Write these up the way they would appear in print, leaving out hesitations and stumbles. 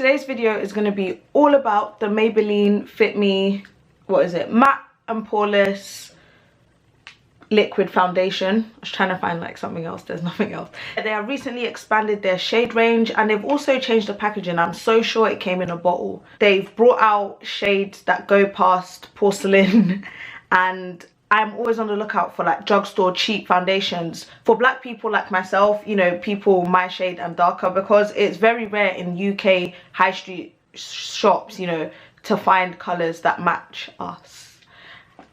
today's video is going to be all about the Maybelline Fit Me, what is it, matte and poreless liquid foundation. I was trying to find like something else, there's nothing else. They have recently expanded their shade range and they've also changed the packaging. I'm so sure it came in a bottle. They've brought out shades that go past porcelain and I'm always on the lookout for like drugstore cheap foundations for black people like myself, you know, people my shade and darker, because it's very rare in UK high street shops, you know, to find colours that match us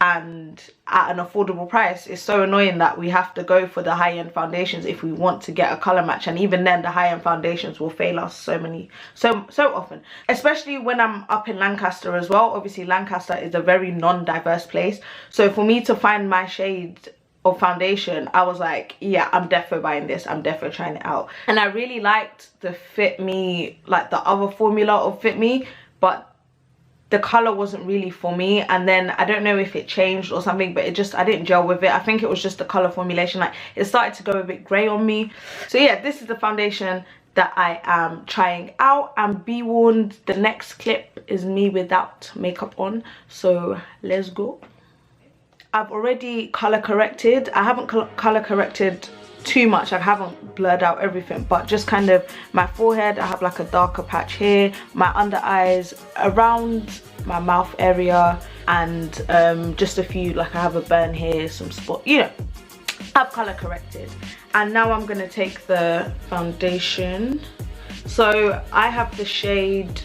and at an affordable price. It's so annoying that we have to go for the high-end foundations if we want to get a colour match, and even then the high-end foundations will fail us so often, especially when I'm up in Lancaster as well. Obviously Lancaster is a very non-diverse place, so for me to find my shade of foundation, I was like, yeah, I'm defo buying this, I'm defo trying it out. And I really liked the Fit Me, like the other formula of Fit Me, but the color wasn't really for me. And then I don't know if it changed or something, but it just, I didn't gel with it. I think it was just the color formulation, like it started to go a bit gray on me. So yeah, this is the foundation that I am trying out, and be warned, the next clip is me without makeup on, so let's go. I've already color corrected. I haven't color corrected too much, I haven't blurred out everything, but just kind of my forehead, I have like a darker patch here, my under eyes, around my mouth area, and just a few, like I have a burn here, some spot, you know, I've color corrected. And now I'm gonna take the foundation. So I have the shade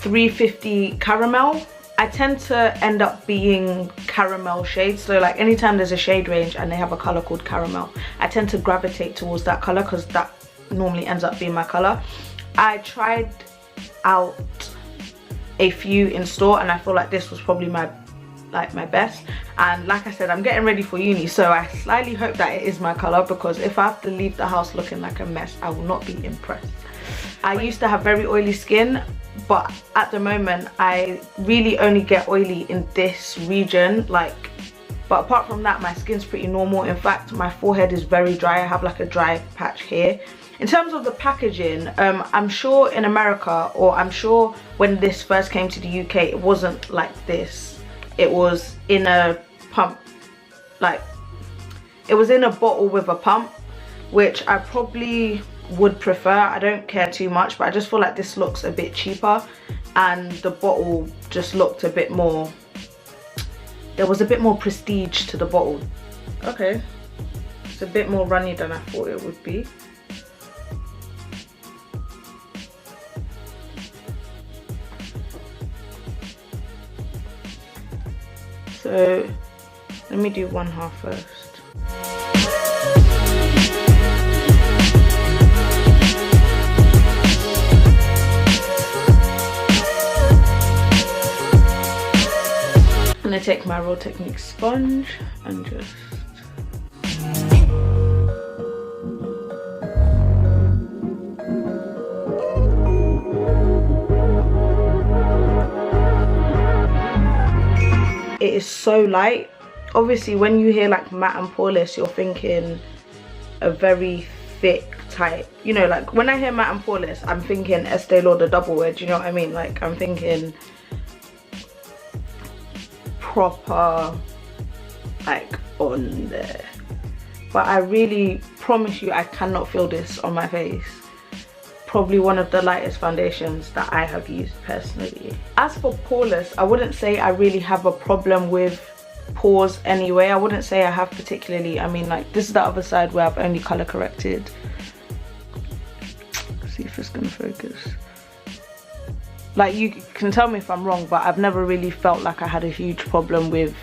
350 Caramel. I tend to end up being caramel shades, so like anytime there's a shade range and they have a color called caramel, I tend to gravitate towards that color because that normally ends up being my color. I tried out a few in store and I feel like this was probably my best, and like I said, I'm getting ready for uni, so I slightly hope that it is my color, because if I have to leave the house looking like a mess, I will not be impressed. I used to have very oily skin, but at the moment I really only get oily in this region, like, but apart from that my skin's pretty normal. In fact, my forehead is very dry, I have like a dry patch here. In terms of the packaging, I'm sure in America, or I'm sure when this first came to the UK, it wasn't like this. It was in a pump, like it was in a bottle with a pump, which I probably would prefer. I don't care too much, but I just feel like this looks a bit cheaper, and the bottle just looked a bit more, there was a bit more prestige to the bottle. Okay, it's a bit more runny than I thought it would be. So let me do one half first. I'm gonna take my Raw Technique sponge and just it is so light. Obviously when you hear like matte and poreless, you're thinking a very thick type, you know, like when I hear matte and poreless, I'm thinking Estee Lauder double edge, you know what I mean? Like I'm thinking proper, like on there, but I really promise you I cannot feel this on my face. Probably one of the lightest foundations that I have used personally. As for poreless, I wouldn't say I really have a problem with pores anyway. I wouldn't say I have particularly. I mean, like this is the other side where I've only color corrected. Let's see if it's gonna focus. Like you can tell me if I'm wrong, but I've never really felt like I had a huge problem with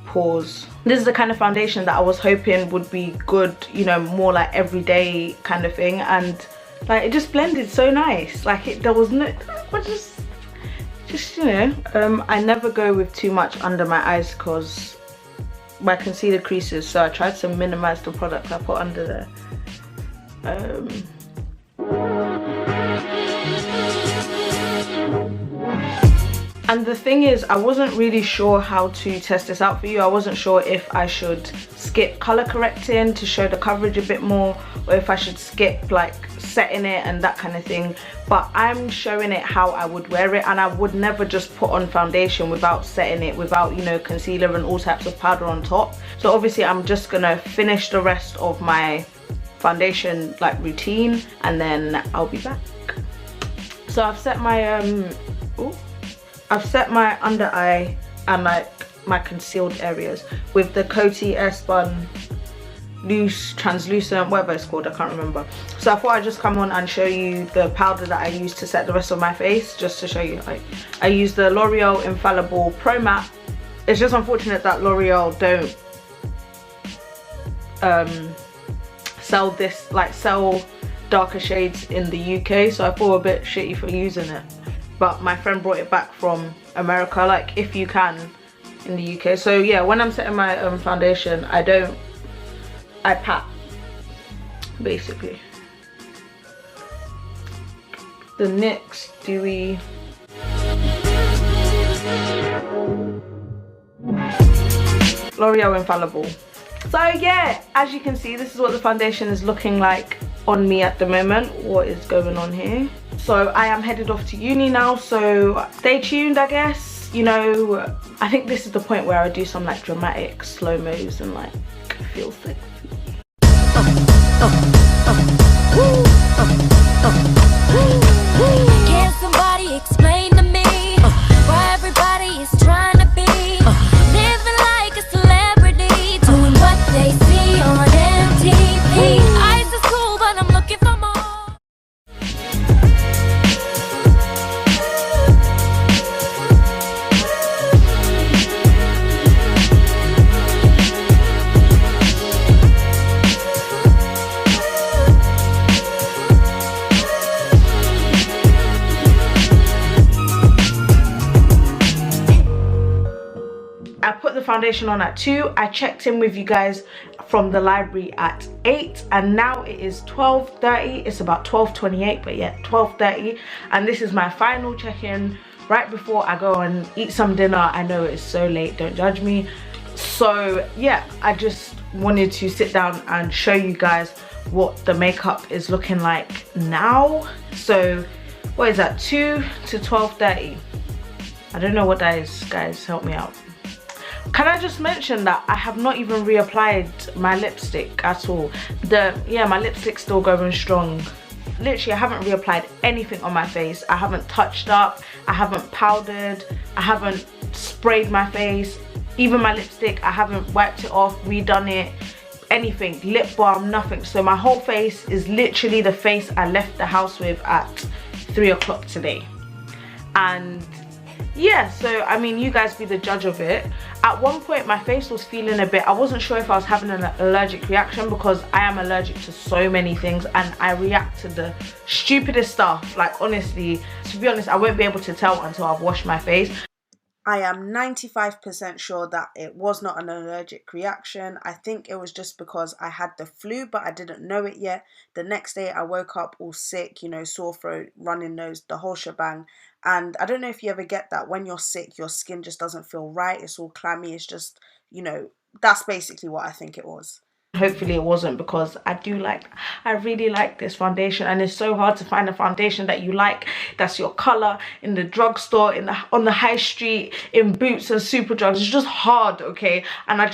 pores. This is the kind of foundation that I was hoping would be good, you know, more like everyday kind of thing, and like it just blended so nice. Like there was no, just you know, I never go with too much under my eyes because my concealer creases, so I tried to minimize the product I put under there. And the thing is, I wasn't really sure how to test this out for you. I wasn't sure if I should skip color correcting to show the coverage a bit more, or if I should skip like setting it and that kind of thing. But I'm showing it how I would wear it, and I would never just put on foundation without setting it, without, you know, concealer and all types of powder on top. So obviously I'm just gonna finish the rest of my foundation like routine, and then I'll be back. So I've set my I've set my under eye and like my concealed areas with the Coty Airspun loose translucent, whatever it's called, I can't remember. So I thought I'd just come on and show you the powder that I used to set the rest of my face, just to show you. Like, I used the L'Oreal Infallible Pro Matte. It's just unfortunate that L'Oreal don't sell darker shades in the UK, so I feel a bit shitty for using it. But my friend brought it back from America, like if you can, in the UK. So yeah, when I'm setting my foundation, I pat, basically. The NYX Dewy L'Oreal Infallible. So yeah, as you can see, this is what the foundation is looking like on me at the moment. What is going on here? So I am headed off to uni now, so stay tuned, I guess. You know, I think this is the point where I do some like dramatic slow-mos and like feel sexy. Can somebody explain to me why everybody is trying to be living like a celebrity, doing what they see on MTV? Ice is cool, but I'm looking for more. I put the foundation on at 2. I checked in with you guys from the library at 8, and now it is 12:30. It's about 12:28, but yeah, 12:30, and this is my final check-in right before I go and eat some dinner. I know it's so late, don't judge me. So yeah, I just wanted to sit down and show you guys what the makeup is looking like now. So what is that, 2 to 12:30? I don't know what that is, guys, help me out. Can I just mention that I have not even reapplied my lipstick at all. My lipstick's still going strong. Literally, I haven't reapplied anything on my face. I haven't touched up, I haven't powdered, I haven't sprayed my face. Even my lipstick, I haven't wiped it off, redone it, anything, lip balm, nothing. So my whole face is literally the face I left the house with at 3 o'clock today. And yeah, so I mean, you guys be the judge of it. At one point my face was feeling a bit, I wasn't sure if I was having an allergic reaction, because I am allergic to so many things and I react to the stupidest stuff. Like, honestly, to be honest, I won't be able to tell until I've washed my face. I am 95% sure that it was not an allergic reaction. I think it was just because I had the flu, but I didn't know it yet. The next day I woke up all sick, you know, sore throat, running nose, the whole shebang. And I don't know if you ever get that when you're sick, your skin just doesn't feel right. It's all clammy. It's just, you know, that's basically what I think it was. Hopefully it wasn't, because I really like this foundation, and it's so hard to find a foundation that you like, that's your color, in the drugstore, on the high street, in Boots and Superdrugs. It's just hard, okay? And I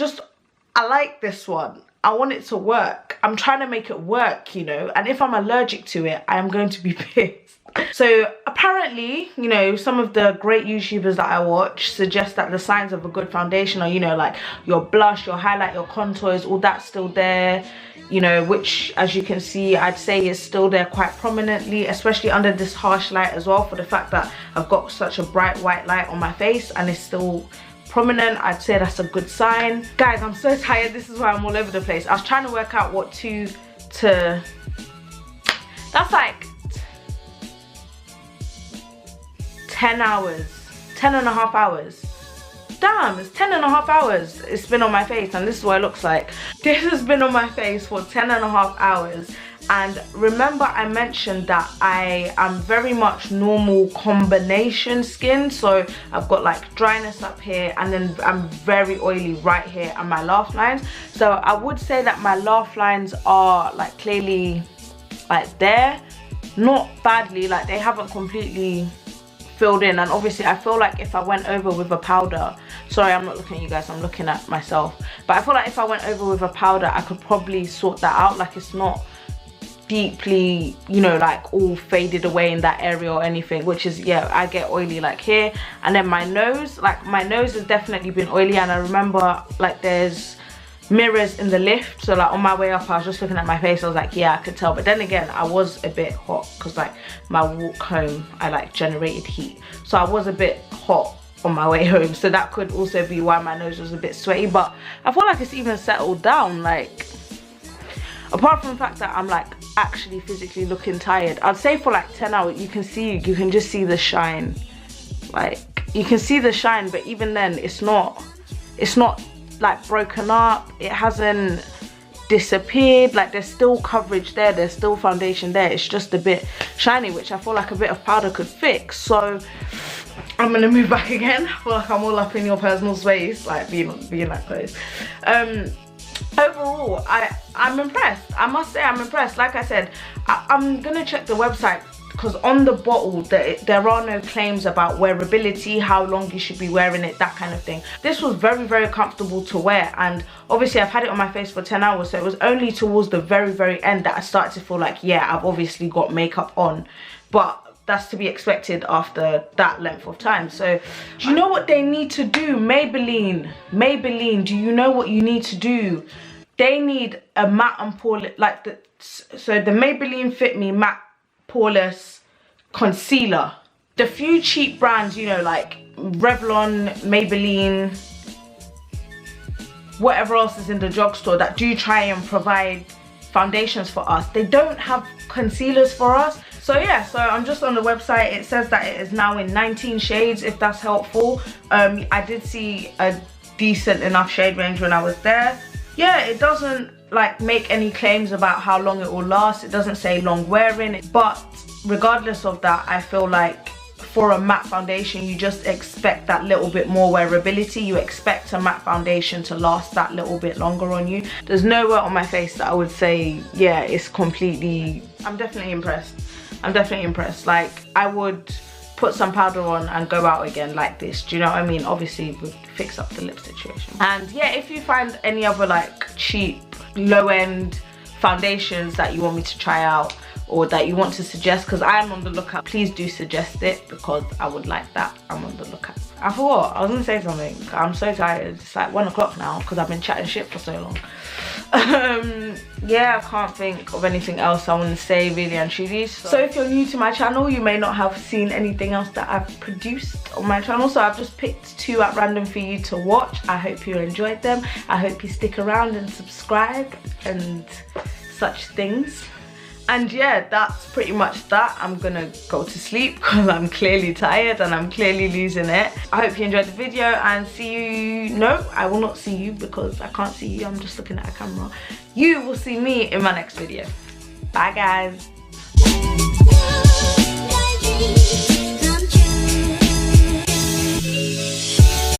like this one. I want it to work. I'm trying to make it work, you know, and if I'm allergic to it, I am going to be pissed. So apparently, you know, some of the great YouTubers that I watch suggest that the signs of a good foundation are, you know, like your blush, your highlight, your contours, all that's still there, you know, which, as you can see, I'd say is still there quite prominently, especially under this harsh light as well, for the fact that I've got such a bright white light on my face and it's still prominent. I'd say that's a good sign. Guys, I'm so tired. This is why I'm all over the place. I was trying to work out what that's like 10 hours, 10 and a half hours. Damn, it's 10 and a half hours it's been on my face, and this is what it looks like. This has been on my face for 10 and a half hours, And remember I mentioned that I am very much normal combination skin, so I've got like dryness up here and then I'm very oily right here and my laugh lines. So I would say that my laugh lines are like clearly like there, not badly, like they haven't completely filled in. And obviously I feel like if I went over with a powder, sorry I'm not looking at you guys, I'm looking at myself, but I feel like if I went over with a powder I could probably sort that out. Like it's not deeply, you know, like all faded away in that area or anything, which is, yeah, I get oily like here. And then my nose, like my nose has definitely been oily, and I remember like there's mirrors in the lift, so like on my way up I was just looking at my face, I was like, yeah, I could tell. But then again I was a bit hot because like my walk home I like generated heat, so I was a bit hot on my way home, so that could also be why my nose was a bit sweaty. But I feel like it's even settled down, like apart from the fact that I'm like actually physically looking tired. I'd say for like 10 hours you can just see the shine, like you can see the shine, but even then it's not like broken up, it hasn't disappeared, like there's still coverage there, there's still foundation there, it's just a bit shiny, which I feel like a bit of powder could fix. So I'm gonna move back again. I feel like I'm all up in your personal space, like being that close. Overall I'm impressed. I must say I'm impressed. Like I said, I'm gonna check the website because on the bottle there are no claims about wearability, how long you should be wearing it, that kind of thing. This was very comfortable to wear, and obviously I've had it on my face for 10 hours, so it was only towards the very end that I started to feel like, yeah, I've obviously got makeup on, but that's to be expected after that length of time. So do you know what they need to do? Maybelline, do you know what you need to do? They need a matte and poreless, like the Maybelline Fit Me Matte Poreless Concealer. The few cheap brands, you know, like Revlon, Maybelline, whatever else is in the drugstore that do try and provide foundations for us, they don't have concealers for us. So yeah, so I'm just on the website. It says that it is now in 19 shades, if that's helpful. I did see a decent enough shade range when I was there. Yeah, it doesn't like make any claims about how long it will last. It doesn't say long wearing, but regardless of that, I feel like for a matte foundation you just expect that little bit more wearability. You expect a matte foundation to last that little bit longer on you. There's nowhere on my face that I would say, yeah, it's completely... I'm definitely impressed. I'm definitely impressed. Like I would put some powder on and go out again like this, do you know what I mean? Obviously we'd fix up the lip situation. And yeah, if you find any other like cheap low-end foundations that you want me to try out or that you want to suggest, because I am on the lookout, please do suggest it because I would like that. I'm on the lookout. I forgot, I was gonna say something. I'm so tired. It's like 1 o'clock now because I've been chatting shit for so long. Yeah, I can't think of anything else I want to say really and truly. So if you're new to my channel, you may not have seen anything else that I've produced on my channel, so I've just picked 2 at random for you to watch. I hope you enjoyed them. I hope you stick around and subscribe and such things. And yeah, that's pretty much that. I'm gonna go to sleep because I'm clearly tired and I'm clearly losing it. I hope you enjoyed the video and see you... No, I will not see you because I can't see you. I'm just looking at a camera. You will see me in my next video. Bye guys.